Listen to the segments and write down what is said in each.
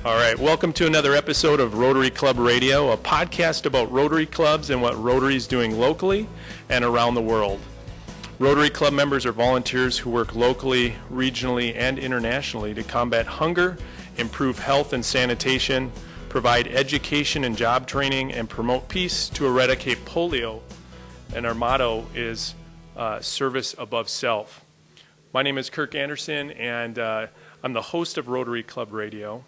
All right, welcome to another episode of Rotary Club Radio, a podcast about Rotary clubs and what Rotary is doing locally and around the world. Rotary Club members are volunteers who work locally, regionally, and internationally to combat hunger, improve health and sanitation, provide education and job training, and promote peace to eradicate polio. And our motto is service above self. My name is Kirk Anderson, and I'm the host of Rotary Club Radio.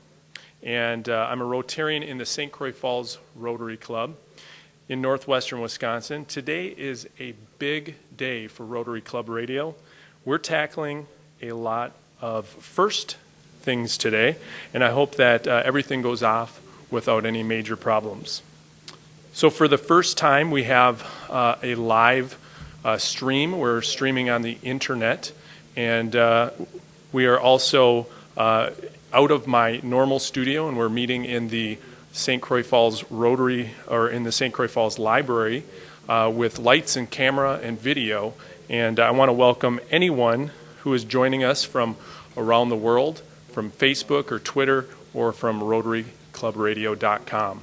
And I'm a Rotarian in the St. Croix Falls Rotary Club in northwestern Wisconsin. Today is a big day for Rotary Club Radio. We're tackling a lot of first things today, and I hope that everything goes off without any major problems. So for the first time, we have a live stream. We're streaming on the internet, and we are also out of my normal studio, and we're meeting in the St. Croix Falls Rotary, or in the St. Croix Falls Library, with lights and camera and video. And I want to welcome anyone who is joining us from around the world, from Facebook or Twitter, or from RotaryClubRadio.com.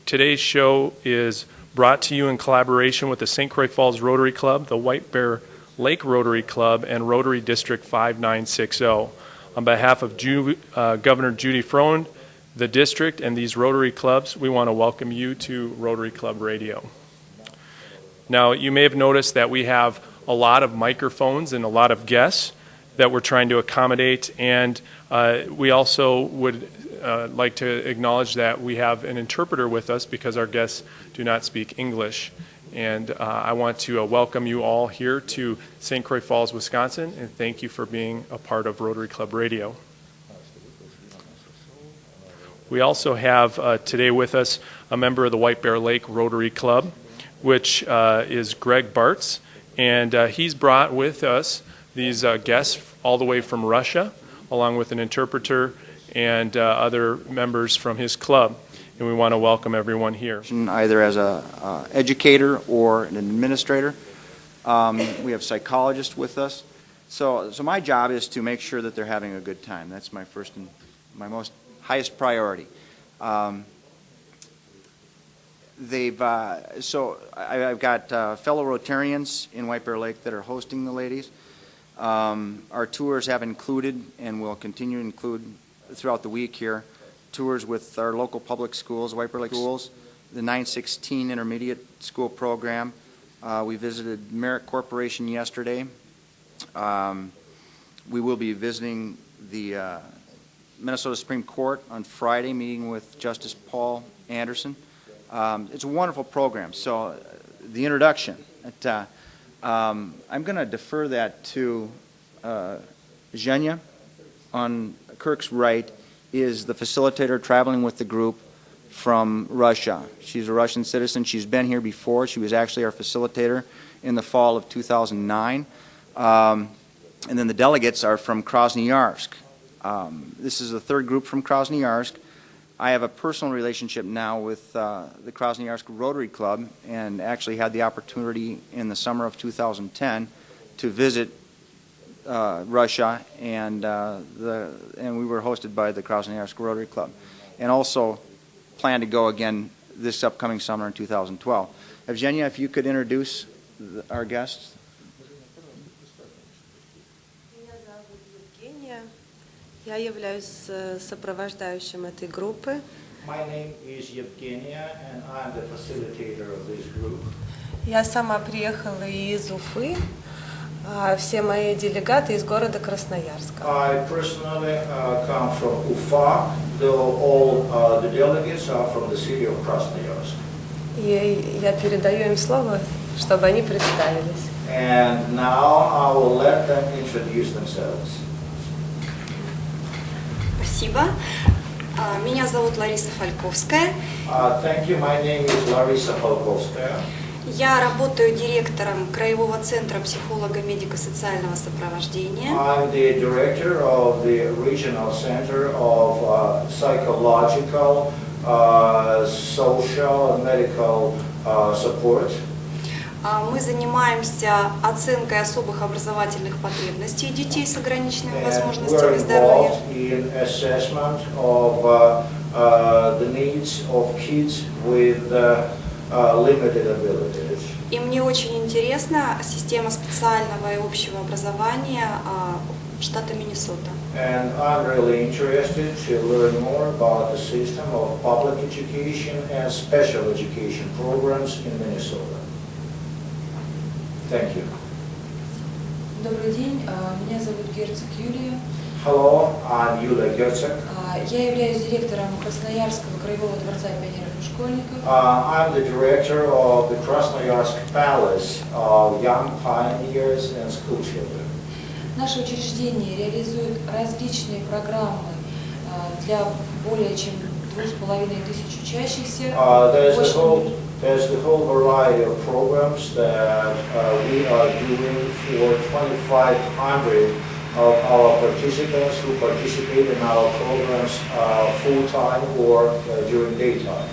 Today's show is brought to you in collaboration with the St. Croix Falls Rotary Club, the White Bear Lake Rotary Club, and Rotary District 5960. On behalf of Governor Judy Frohn, the district, and these Rotary clubs, we want to welcome you to Rotary Club Radio. Now, you may have noticed that we have a lot of microphones and a lot of guests that we're trying to accommodate, and we also would like to acknowledge that we have an interpreter with us because our guests do not speak English. And I want to welcome you all here to St. Croix Falls, Wisconsin, and thank you for being a part of Rotary Club Radio. We also have today with us a member of the White Bear Lake Rotary Club, which is Greg Bartz, and he's brought with us these guests all the way from Russia, along with an interpreter and other members from his club. And we want to welcome everyone here. Either as an educator or an administrator. We have psychologists with us. So my job is to make sure that they're having a good time. That's my first and my most highest priority. I've got fellow Rotarians in White Bear Lake that are hosting the ladies. Our tours have included and will continue to include throughout the week here tours with our local public schools, White Bear Lake schools, the 916 intermediate school program. We visited Merrick Corporation yesterday. We will be visiting the Minnesota Supreme Court on Friday, meeting with Justice Paul Anderson. It's a wonderful program. So the introduction, I'm going to defer that to Zhenya on Kirk's right, is the facilitator traveling with the group from Russia. She's a Russian citizen. She's been here before. She was actually our facilitator in the fall of 2009. And then the delegates are from Krasnoyarsk. This is the third group from Krasnoyarsk. I have a personal relationship now with the Krasnoyarsk Rotary Club, and actually had the opportunity in the summer of 2010 to visit Russia, and we were hosted by the Krasnoyarsk Rotary Club, and also plan to go again this upcoming summer in 2012. Evgenia, if you could introduce our guests. Меня зовут Евгения. Я являюсь сопровождающим этой группы. My name is Evgenia, and I'm the facilitator of this group. Я сама приехала из Уфы. Все мои делегаты из города Красноярска. I personally come from Ufa, though all the delegates are from the city of Krasnoyarsk. И я передаю им слово, чтобы они представились. And now I will let them introduce themselves. Спасибо. Меня зовут Лариса Фальковская. Thank you. My name is Larisa Falkovskaya. Я работаю директором Краевого центра психолого-медико-социального сопровождения. I'm the director of the Regional Center of Psychological, Social and Medical Support. Мы занимаемся оценкой особых образовательных потребностей детей с ограниченными возможностями здоровья. In assessment of the needs of kids with limited abilities. И мне очень интересна система специального и общего образования штата Миннесота. And I'm really interested to learn more about the system of public education and special education programs in Minnesota. Thank you. Добрый день, меня зовут Герцог Юлия. Hello, I'm Yulia Gertzak. Я являюсь директором Красноярского краевого дворца пионеров и школьников. I'm the director of the Krasnoyarsk Palace of Young Pioneers and School Children. Наше учреждение реализует различные программы для более чем 2500 учащихся. There's the whole variety of programs that we are doing for 2,500 of our participants who participate in our programs full-time or during daytime.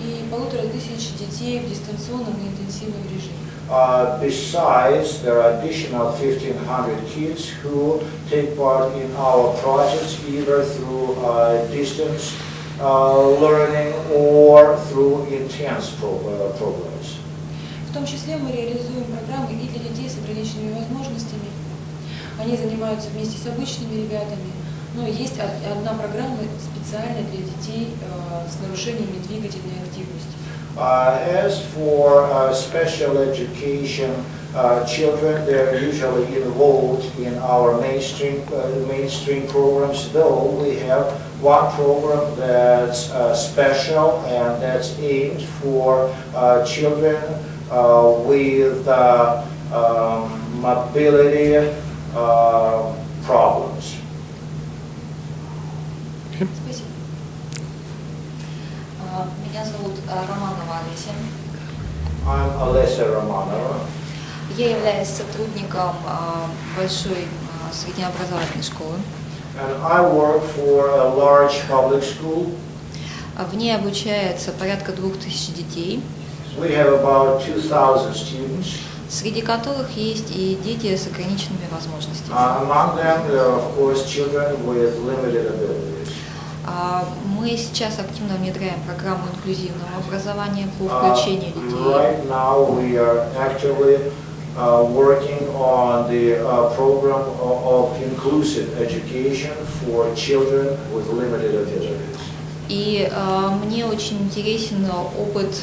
И 1500 детей в дистанционном и интенсивном режиме. Besides, there are additional 1,500 kids who take part in our projects either through distance learning or through intense programs. В том числе мы реализуем программы и для детей с ограниченными возможностями. Они занимаются вместе с обычными ребятами, но есть одна программа специально для детей с нарушениями двигательной активности. As for special education children, they're usually involved in our mainstream programs, though we have one program that's special and that's aimed for children with mobility problems. Спасибо. Меня зовут Романова Олеся. I'm Alessia Romanova. Я являюсь сотрудником большой среднеобразовательной школы. And I work for a large public school. В ней обучается порядка 2000 детей. We have about 2,000 students. Среди которых есть и дети с ограниченными возможностями. Among them, there are, of course, children with limited abilities. Мы сейчас активно внедряем программу инклюзивного образования по включению детей. Right now, we are actually working on the program of inclusive education for children with limited abilities. И мне очень интересен опыт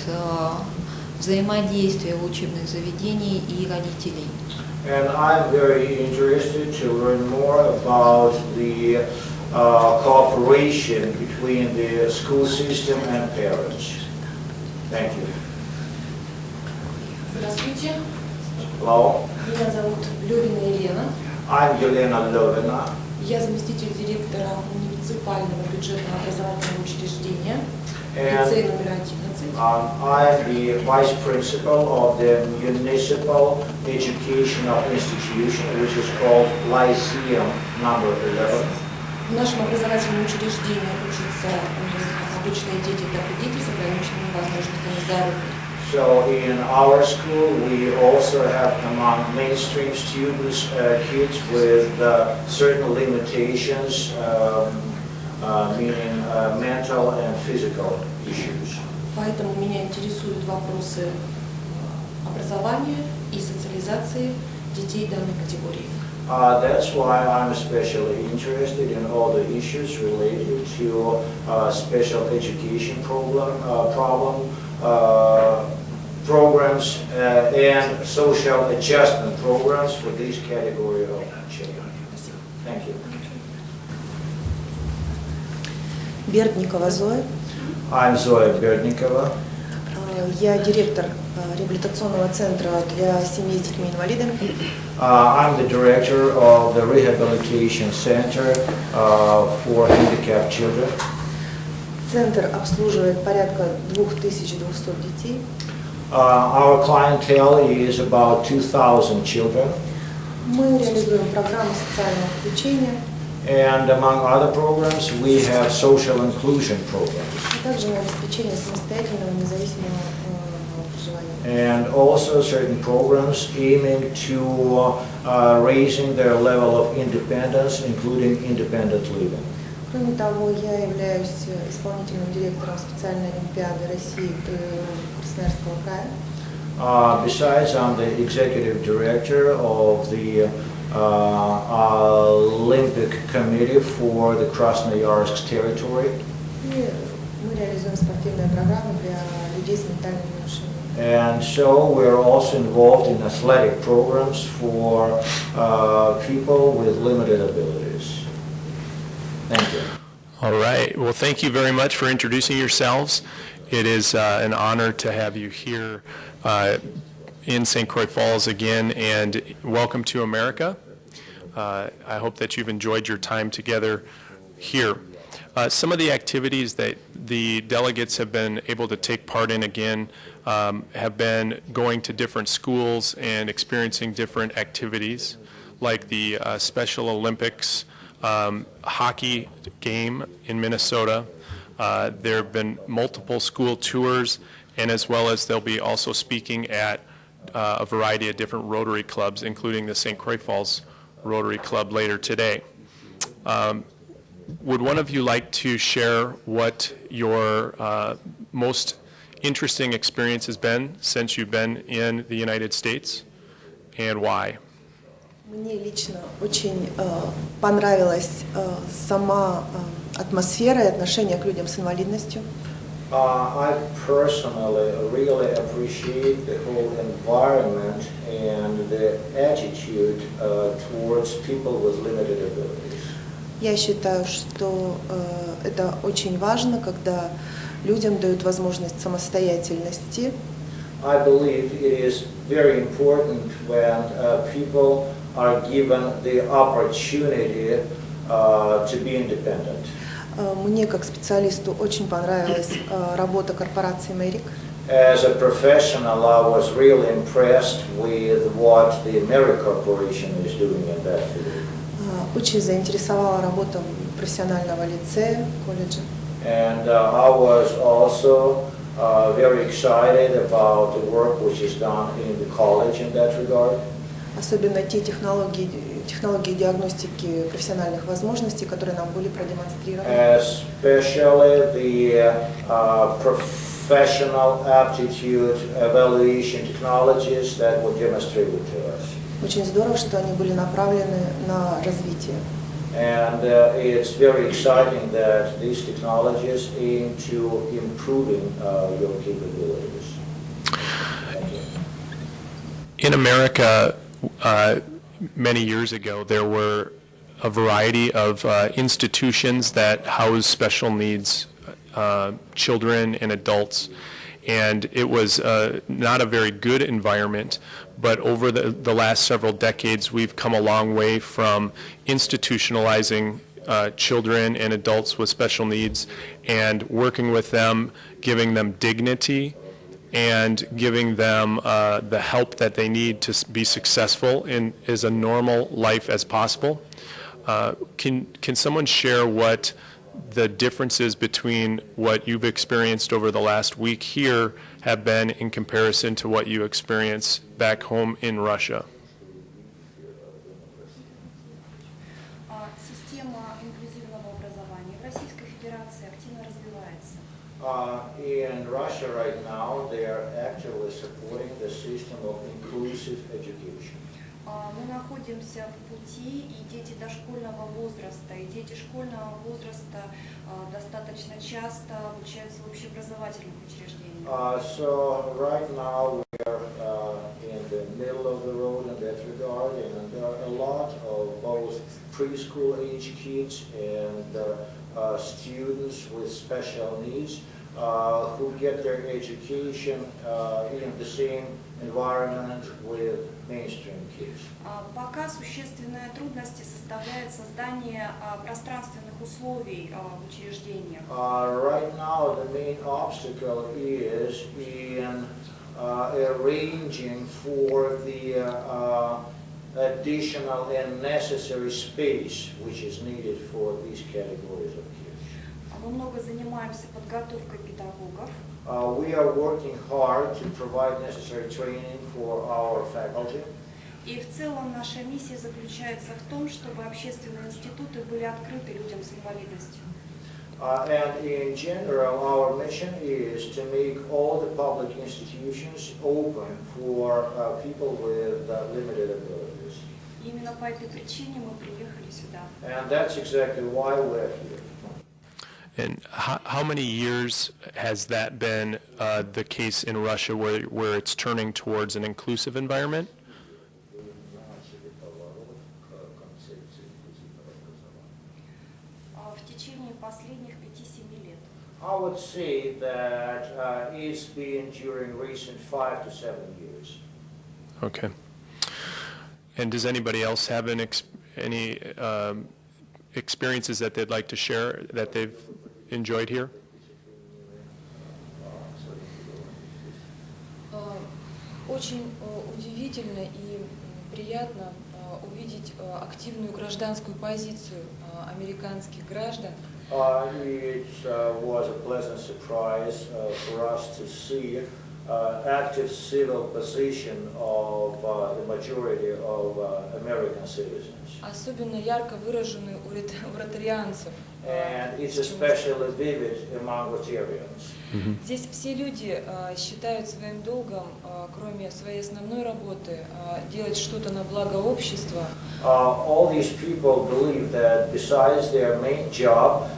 взаимодействия учебных заведений и родителей. And I'm very interested to learn more about the cooperation between the school system and parents. Thank you. Здравствуйте. Hello. Меня зовут Левина Елена. I'm Елена Левина. Я заместитель директора муниципального бюджетного образовательного учреждения, And лицей номер 11. I'm the vice principal of the municipal educational institution, which is called Lyceum number 11. В нашем образовательном учреждении учатся обычные дети, так и дети с ограниченными возможностями здоровья. So in our school, we also have among mainstream students kids with certain limitations, meaning mental and physical issues. Поэтому меня интересуют вопросы образования и социализации детей данной категории. That's why I'm especially interested in all the issues related to special education programs and social adjustment programs for this category of children. Thank you. Бердникова Зоя. I'm Zoya Berdnikova. Я директор реабилитационного центра для семей с детьми-инвалидами. I'm the director of the rehabilitation center for handicapped children. Центр обслуживает порядка 2200 детей. Our clientele is about 2,000 children. Мы реализуем программы социального включения. And among other programs, we have social inclusion programs. А также на обеспечение самостоятельного независимого желаниям. And also certain programs aiming to raising their level of independence, including independent living. Кроме того, я являюсь исполнительным директором специальной олимпиады России Красноярского края. Besides, I'm the executive director of the Olympic Committee for the Krasnoyarsk territory. И мы реализуем спортивные программы для людей с ментальными нарушениями. And so we're also involved in athletic programs for people with limited abilities. Thank you. All right. Well, thank you very much for introducing yourselves. It is an honor to have you here in St. Croix Falls again, and welcome to America. I hope that you've enjoyed your time together here. Some of the activities that the delegates have been able to take part in again have been going to different schools and experiencing different activities, like the Special Olympics hockey game in Minnesota. There have been multiple school tours, and as well as they'll be also speaking at a variety of different Rotary clubs, including the St. Croix Falls Rotary Club later today. Would one of you like to share what your most interesting experience has been since you've been in the United States, and why? Мне лично очень понравилась сама атмосфера и отношение к людям с инвалидностью. I personally really appreciate the whole environment and the attitude towards people with limited abilities. Я считаю, что это очень важно, когда людям дают возможность самостоятельности. I believe it is very important when people are given the opportunity to be independent. Мне как специалисту очень понравилась работа корпорации Merrick. As a professional, I was really impressed with what the Merrick Corporation is doing in that field. Очень заинтересовала работа профессионального лицея, колледжа. And I was also very excited about the work which is done in the college in that regard. Особенно те технологии диагностики профессиональных возможностей, которые нам были продемонстрированы. Especially the professional aptitude evaluation technologies that were demonstrated to us. Очень здорово, что они были направлены на развитие. And it's very exciting that these technologies aim to improving your capabilities. Thank you. In America, many years ago, there were a variety of institutions that house special needs children and adults, and it was not a very good environment. But over the last several decades, we've come a long way from institutionalizing children and adults with special needs and working with them, giving them dignity, and giving them the help that they need to be successful in as a normal life as possible. Can someone share what the differences between what you've experienced over the last week here have been in comparison to what you experienced back home in Russia? Система инклюзивного образования в Российской Федерации активно развивается. In Russia right now, they are actually supporting the system of inclusive education. Мы находимся в пути, и дети дошкольного возраста, и дети школьного возраста достаточно часто обучаются в общеобразовательных учреждениях. So right now we are in the middle of the road in that regard, and there are a lot of both preschool age kids and students with special needs who get their education in the same environment with mainstream kids. Пока существенные трудности составляет создание пространственных условий в учреждениях. Right now, the main obstacle is in arranging for the additional and necessary space which is needed for these categories of kids. Мы много занимаемся подготовкой педагогов. We are working hard to provide necessary training for our faculty. И в целом наша миссия заключается в том, чтобы общественные институты были открыты людям с инвалидностью. And in general, our mission is to make all the public institutions open for people with limited abilities. Именно по этой причине мы приехали сюда. And that's exactly why we're here. And how many years has that been the case in Russia where it's turning towards an inclusive environment? В течение последних 5-7 лет. I would say that it's been during recent 5 to 7 years. Okay. And does anybody else have any experiences that they'd like to share that they've enjoyed here? Очень удивительно и приятно увидеть активную гражданскую позицию американских граждан. It was a pleasant surprise for us to see active civil position of the majority of American citizens. Особенно ярко выраженную у ротарианцев. And it's especially vivid among Rotarians. Здесь все люди считают своим долгом, кроме своей основной работы, делать что-то на благо общества. All these people believe that besides their main job,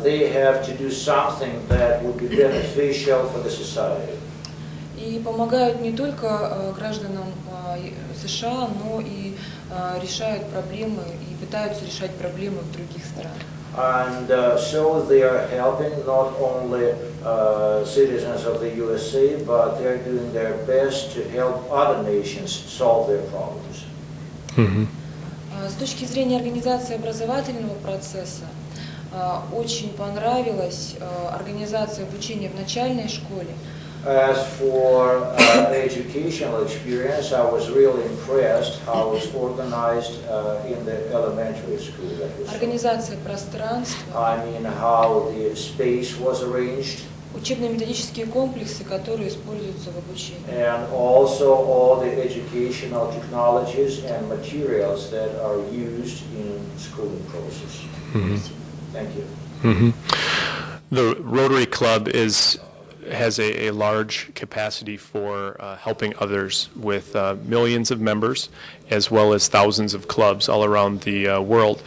they have to do something that would be beneficial for the society. И помогают не только гражданам США, но и решают проблемы и пытаются решать проблемы в других странах. And so they are helping not only citizens of the USA, but they are doing their best to help other nations solve their problems. С точки зрения организации образовательного процесса, очень понравилась организация обучения в начальной школе. As for educational experience, I was really impressed how it was organized in the elementary school. Организация пространства. I mean how the space was arranged. Учебно-методические комплексы, которые используются в обучении. And also all the educational technologies and materials that are used in schooling process. Thank you. The Rotary Club has a large capacity for helping others with millions of members as well as thousands of clubs all around the world.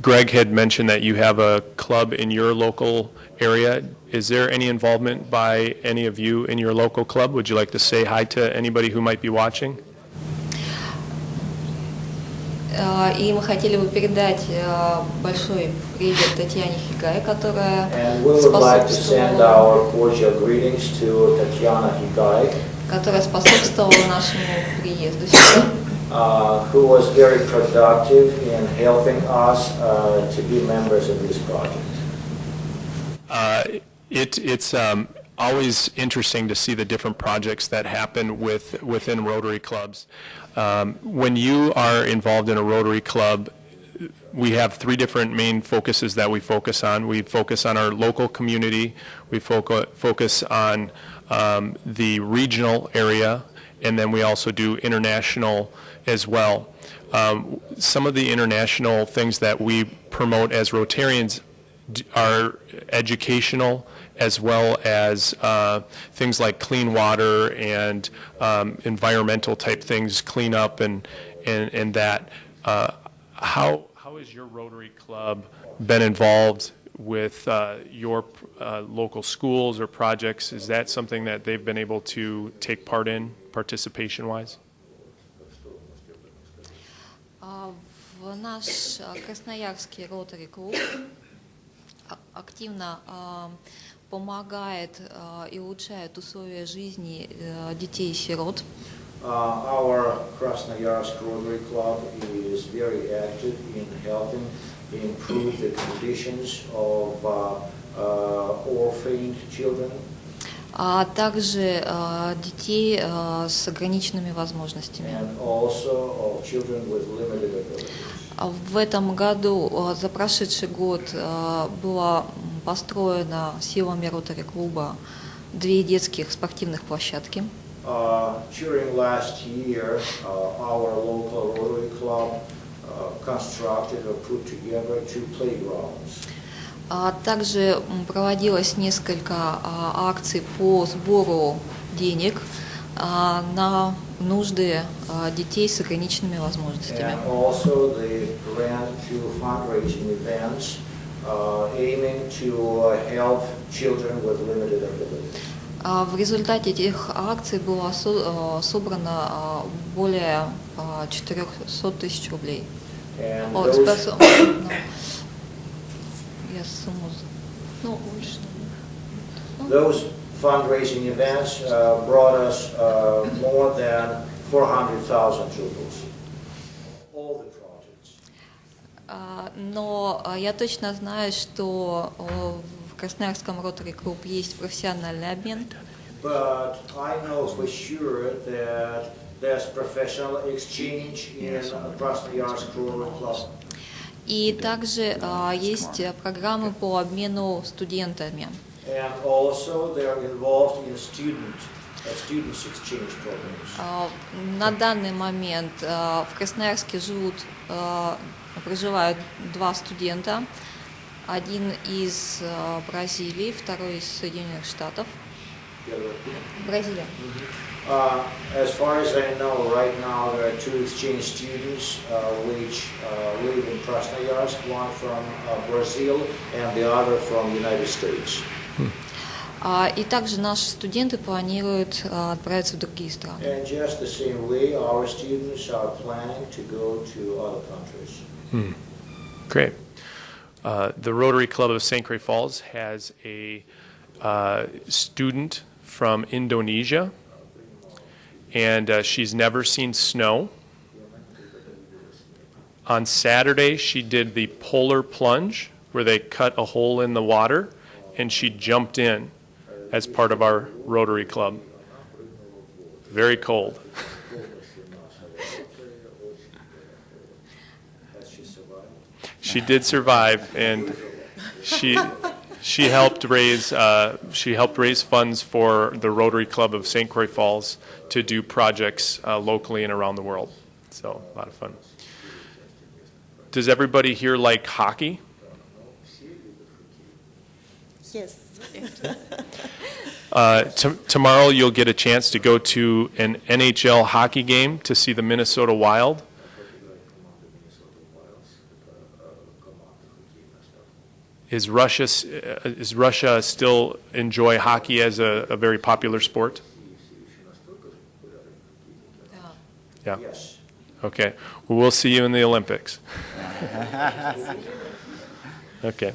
Greg had mentioned that you have a club in your local area. Is there any involvement by any of you in your local club? Would you like to say hi to anybody who might be watching? И мы хотели бы передать большой привет Татьяне Хигай, которая способствовала нашему приезду сюда. Who was very productive in helping us to be members of this project. It's always interesting to see the different projects that happen within Rotary clubs. When you are involved in a Rotary club, we have 3 different main focuses that we focus on. We focus on our local community, we focus on the regional area, and then we also do international as well. Some of the international things that we promote as Rotarians are educational, as well as things like clean water and environmental type things, clean up and that. How has your Rotary Club been involved with your local schools or projects? Is that something that they've been able to take part in, participation-wise? В наш красноярский Rotary Club активно помогает и улучшает условия жизни детей-сирот. Our Krasnoyarsk Rotary Club is very active in helping improve the conditions of orphaned children. а также детей с ограниченными возможностями. and also of children with limited abilities. В этом году, за прошедший год, было построено силами Rotary клуба 2 детских спортивных площадки. During last year, our local Rotary Club constructed or put together 2 playgrounds. Также проводилось несколько акций по сбору денег на нужды детей с ограниченными возможностями. And also they ran 2 fundraising events aiming to help children with limited abilities. В результате этих акций было собрано более 400 тысяч рублей. And О, those, спасибо. Я сумму... Ну, лучше. those fundraising events brought us more than 400,000 rubles. All the projects. Но я точно знаю, что в Красноярском Rotary Club есть профессиональный обмен. But I know for sure that there's professional exchange in Krasnoyarsk Rotary Club. И также есть программы по обмену студентами. And also they are involved in students exchange programs. На данный момент в Красноярске проживают 2 студента. Один из Бразилии, второй из Соединенных Штатов. Бразилия. As far as I know, right now there are 2 exchange students which live in Krasnoyarsk, one from Brazil and the other from the United States. И также наши студенты планируют отправиться в другие страны. And just the same way, our students are planning to go to other countries. Great. The Rotary Club of St. Croix Falls has a student from Indonesia, and she's never seen snow. On Saturday, she did the polar plunge, where they cut a hole in the water, and she jumped in as part of our Rotary Club. Very cold. She did survive, and she helped raise funds for the Rotary Club of St. Croix Falls to do projects locally and around the world. So a lot of fun. Does everybody here like hockey? Yes. Tomorrow you'll get a chance to go to an NHL hockey game to see the Minnesota Wild. Is Russia still enjoy hockey as a very popular sport? Yeah. Yes. Okay. Well, we'll see you in the Olympics. Okay.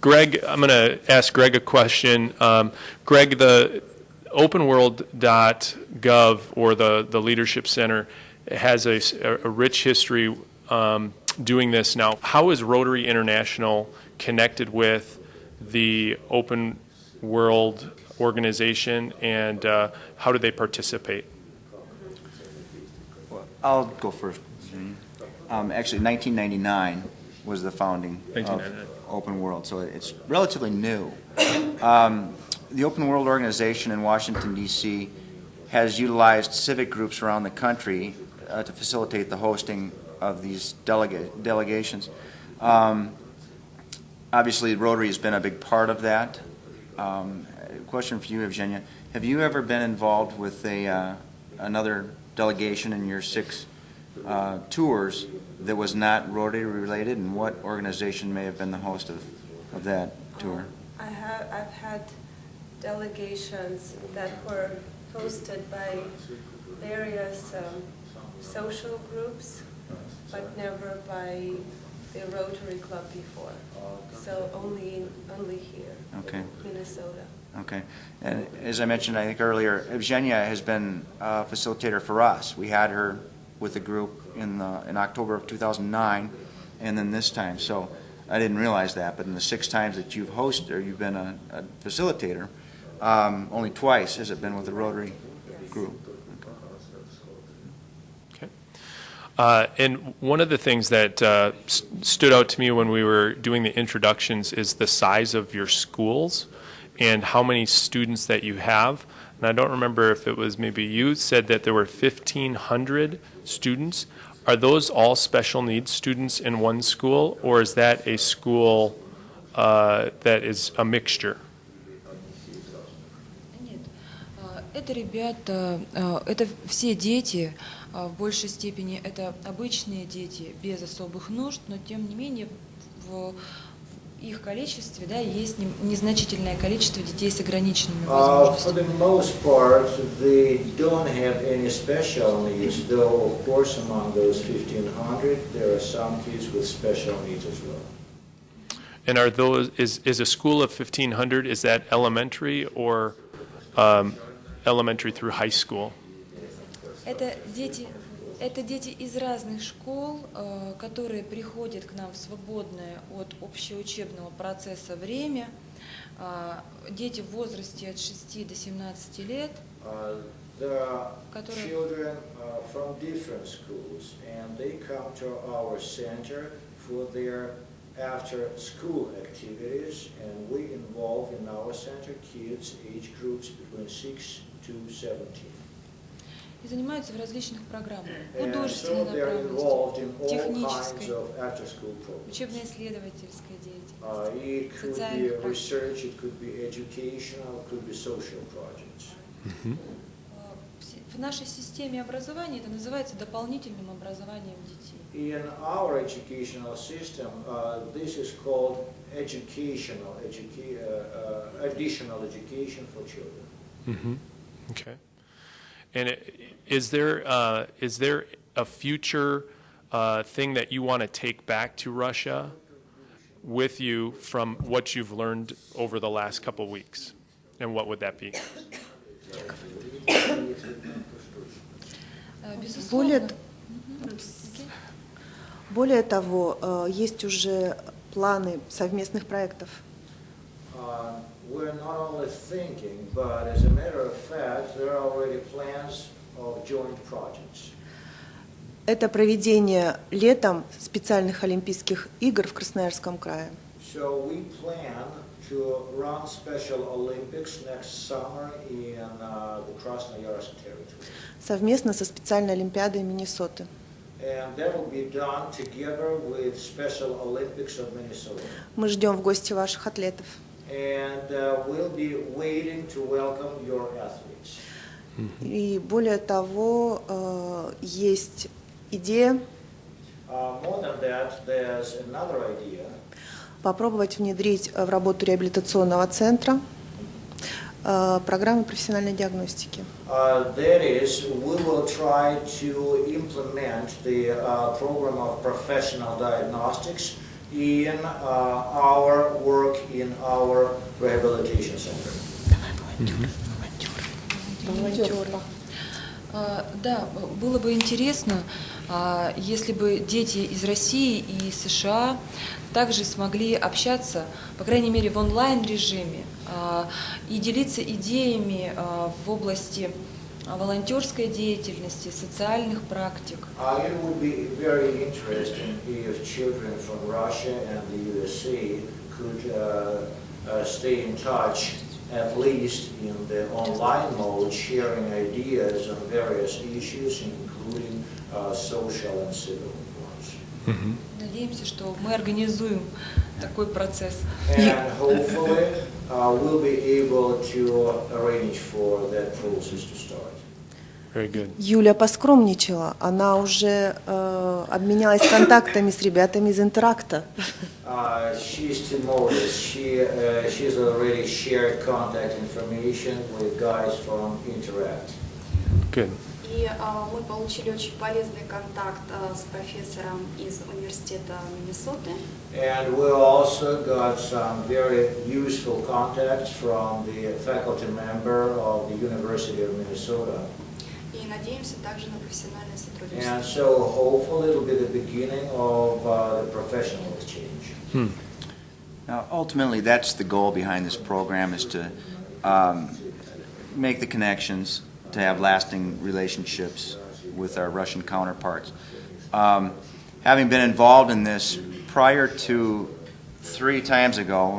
Greg, I'm going to ask Greg a question. Greg, the openworld.gov or the Leadership Center has a rich history doing this now. How is Rotary International connected with the Open World organization, and how do they participate? Well, I'll go first. Actually, 1999 was the founding of Open World, so it's relatively new. The Open World organization in Washington, D.C. has utilized civic groups around the country to facilitate the hosting of these delegations. Obviously, Rotary has been a big part of that. Question for you, Evgenia. Have you ever been involved with another delegation in your 6 tours that was not Rotary related, and what organization may have been the host of that tour? I've had delegations that were hosted by various social groups, but never by the Rotary Club before. So only here, Okay. Minnesota. Okay. And as I mentioned, I think earlier, Evgenia has been a facilitator for us. We had her with the group in October of 2009, and then this time. So I didn't realize that, but in the 6 times that you've hosted or you've been a facilitator, Only twice has it been with the Rotary group. Okay. And one of the things that stood out to me when we were doing the introductions is the size of your schools and how many students that you have. And I don't remember if it was maybe you said that there were 1,500 students. Are those all special needs students in one school, or is that a school that is a mixture? Нет, это ребята, это все дети, в большей степени это обычные дети без особых нужд, но тем не менее в их количестве, да, есть незначительное количество детей с ограниченными For возможностями. the most part, they don't have any special needs, though of course among those 1,500 there are some kids with special needs as well. And are those is a school of 1,500, is that elementary or elementary through high school? Это дети из разных школ, которые приходят к нам в свободное от общеучебного процесса время. Дети в возрасте от 6 до 17 лет. There are children from different schools, and they come to our center for their after-school activities, and we involve in our center kids age groups between 6 to 17. И занимаются в различных программах. And Художественной so they're involved in направленности, all kinds технической, of after-school programs. учебно-исследовательской деятельности, It could be социальных практик. research, it could be educational, it could be social projects. В нашей системе образования это называется дополнительным образованием детей. In our educational system, this is called additional education for children. Okay. And is there a future thing that you want to take back to Russia with you from what you've learned over the last couple weeks? And what would that be? Более того, есть уже планы совместных проектов. We're not only thinking, but as a matter of fact, there are already plans of joint projects. Это проведение летом специальных Олимпийских игр в Красноярском крае. So we plan to run Special Olympics next summer in the Krasnoyarsk territory. Совместно со специальной Олимпиадой Миннесоты. And that will be done together with Special Olympics of Minnesota. Мы ждем в гости ваших атлетов. And we'll be waiting to welcome your athletes. И более того, есть идея More than that, there's another idea. Попробовать внедрить в работу реабилитационного центра программы профессиональной диагностики. That is, we will try to implement the program of professional diagnostics in our work in our rehabilitation center. Да, было бы интересно, если бы дети из России и США также смогли общаться, по крайней мере в онлайн-режиме, и делиться идеями в области волонтерской деятельности, социальных практик. It would be very interesting if children from Russia and the USA could stay in touch, at least in the online mode, sharing ideas on various issues, including social and civil ones. Надеемся, что мы организуем такой процесс. And hopefully we'll be able to arrange for that process to start. Very good. Юля поскромничала, она уже обменялась контактами с ребятами из Интеракта. She's too modest. She's already shared contact information with guys from Interact. Good. И мы получили очень полезный контакт с профессором из университета Миннесоты. And we also got some very useful contacts from the faculty member of the University of Minnesota. И надеемся также на профессиональное And сотрудничество. so hopefully it'll be the beginning of the professional exchange. Now, ultimately, that's the goal behind this program, is to make the connections to have lasting relationships with our Russian counterparts. Having been involved in this prior to 3 times ago,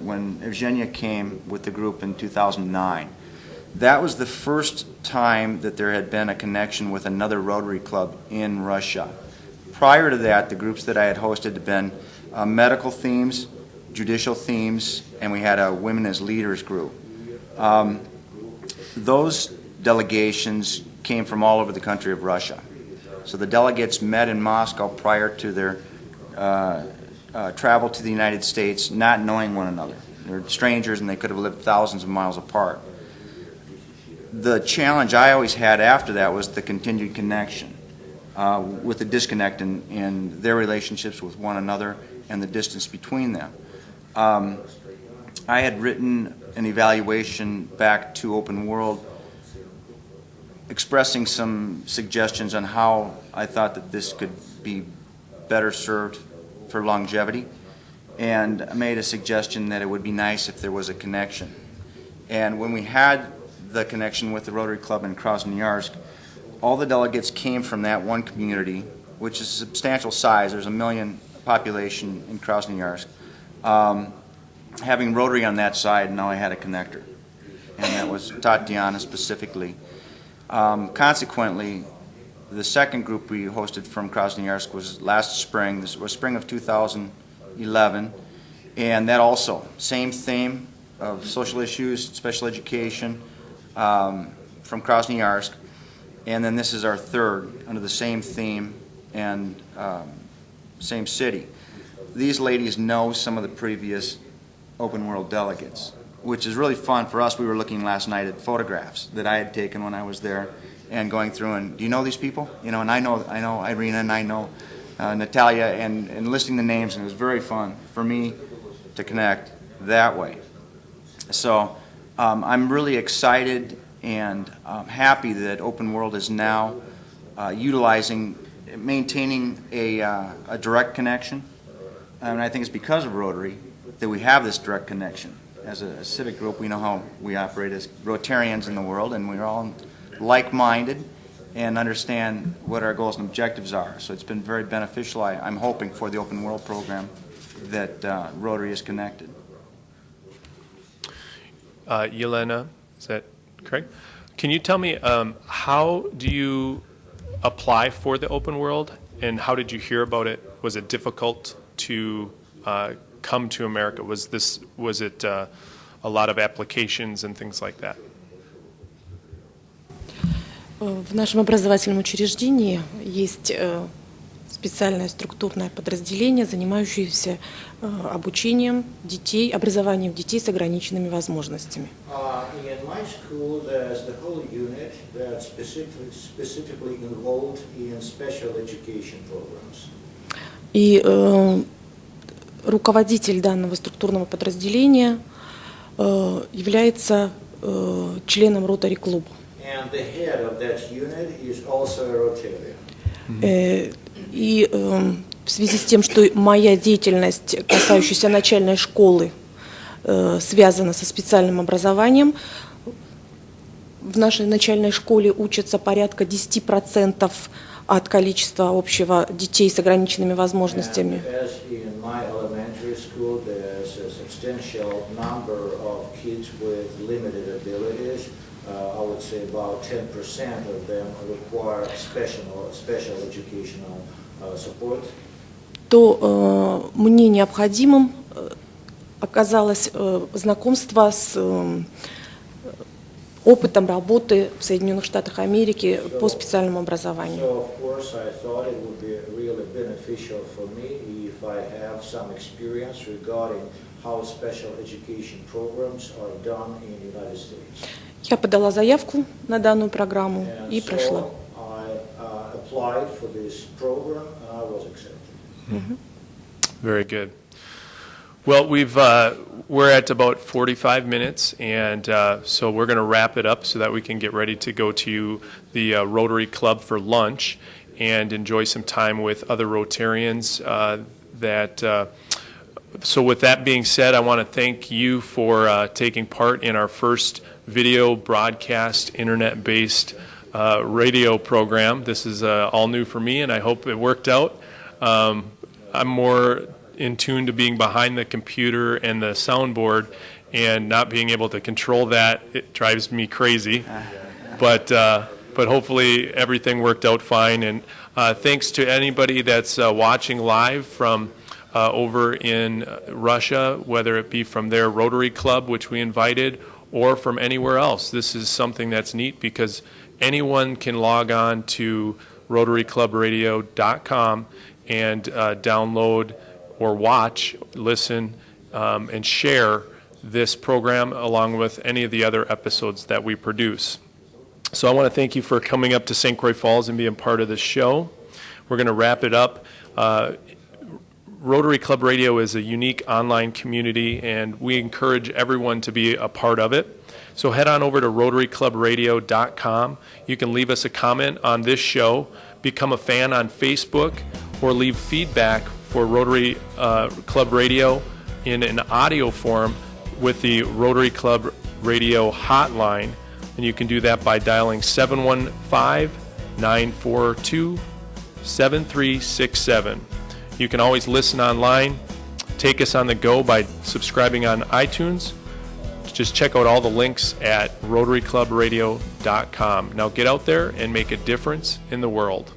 when Evgenia came with the group in 2009, that was the first time that there had been a connection with another Rotary Club in Russia. Prior to that, the groups that I had hosted had been medical themes, judicial themes, and we had a Women as Leaders group. Those delegations came from all over the country of Russia. So the delegates met in Moscow prior to their travel to the United States, not knowing one another. They were strangers and they could have lived thousands of miles apart. The challenge I always had after that was the continued connection, with the disconnect in their relationships with one another and the distance between them. I had written an evaluation back to Open World expressing some suggestions on how I thought that this could be better served for longevity, and I made a suggestion that it would be nice if there was a connection. And when we had the connection with the Rotary Club in Krasnoyarsk, all the delegates came from that one community, which is a substantial size. There's 1 million population in Krasnoyarsk. Having Rotary on that side, now I had a connector, and that was Tatiana specifically. Consequently, the second group we hosted from Krasnoyarsk was last spring. This was spring of 2011, and that also, same theme of social issues, special education, from Krasnoyarsk, and then this is our third under the same theme and same city. These ladies know some of the previous Open World delegates, which is really fun for us. We were looking last night at photographs that I had taken when I was there, and going through and, do you know these people? You know, and I know Irina, and I know Natalia, and listing the names, and it was very fun for me to connect that way. So I'm really excited and happy that Open World is now maintaining a direct connection. And I think it's because of Rotary that we have this direct connection. As a civic group, we know how we operate as Rotarians in the world, and we're all like-minded and understand what our goals and objectives are. So it's been very beneficial. I'm hoping for the Open World program that Rotary is connected. Yelena, is that correct? Can you tell me how do you apply for the Open World, and how did you hear about it? Was it difficult to come to America? Was it a lot of applications and things like that? В нашем образовательном учреждении есть специальное структурное подразделение, занимающееся обучением детей, образованием детей с ограниченными возможностями. In my school, there's the whole unit that's specifically involved in special education programs. И руководитель данного структурного подразделения является членом Rotary Club. And the head of that unit is also a Rotarian. И в связи с тем, что моя деятельность, касающаяся начальной школы, связана со специальным образованием, в нашей начальной школе учатся порядка 10% от количества общего детей с ограниченными возможностями. I would say about 10% of them require special educational support. То мне необходимым оказалось знакомство с опытом работы в Соединенных Штатах Америки по специальному образованию. So of course I thought it would be really beneficial for me if I have some experience regarding how special education programs are done in the United States. Я подала заявку на данную программу и прошла. Very good. Well, we're at about 45 minutes, and so we're going to wrap it up so that we can get ready to go to the Rotary Club for lunch and enjoy some time with other Rotarians that So with that being said, I want to thank you for taking part in our first video broadcast, internet-based radio program. This is all new for me, and I hope it worked out. I'm more in tune to being behind the computer and the soundboard, and not being able to control that, it drives me crazy. But hopefully everything worked out fine. And thanks to anybody that's watching live from over in Russia, whether it be from their Rotary Club, which we invited, or from anywhere else. This is something that's neat because anyone can log on to RotaryClubRadio.com and download or watch, listen, and share this program along with any of the other episodes that we produce. So I want to thank you for coming up to St. Croix Falls and being part of this show. We're going to wrap it up. Rotary Club Radio is a unique online community, and we encourage everyone to be a part of it. So head on over to RotaryClubRadio.com. You can leave us a comment on this show, become a fan on Facebook, or leave feedback for Rotary Club Radio in an audio form with the Rotary Club Radio hotline. And you can do that by dialing 715-942-7367. You can always listen online. Take us on the go by subscribing on iTunes. Just check out all the links at RotaryClubRadio.com. Now get out there and make a difference in the world.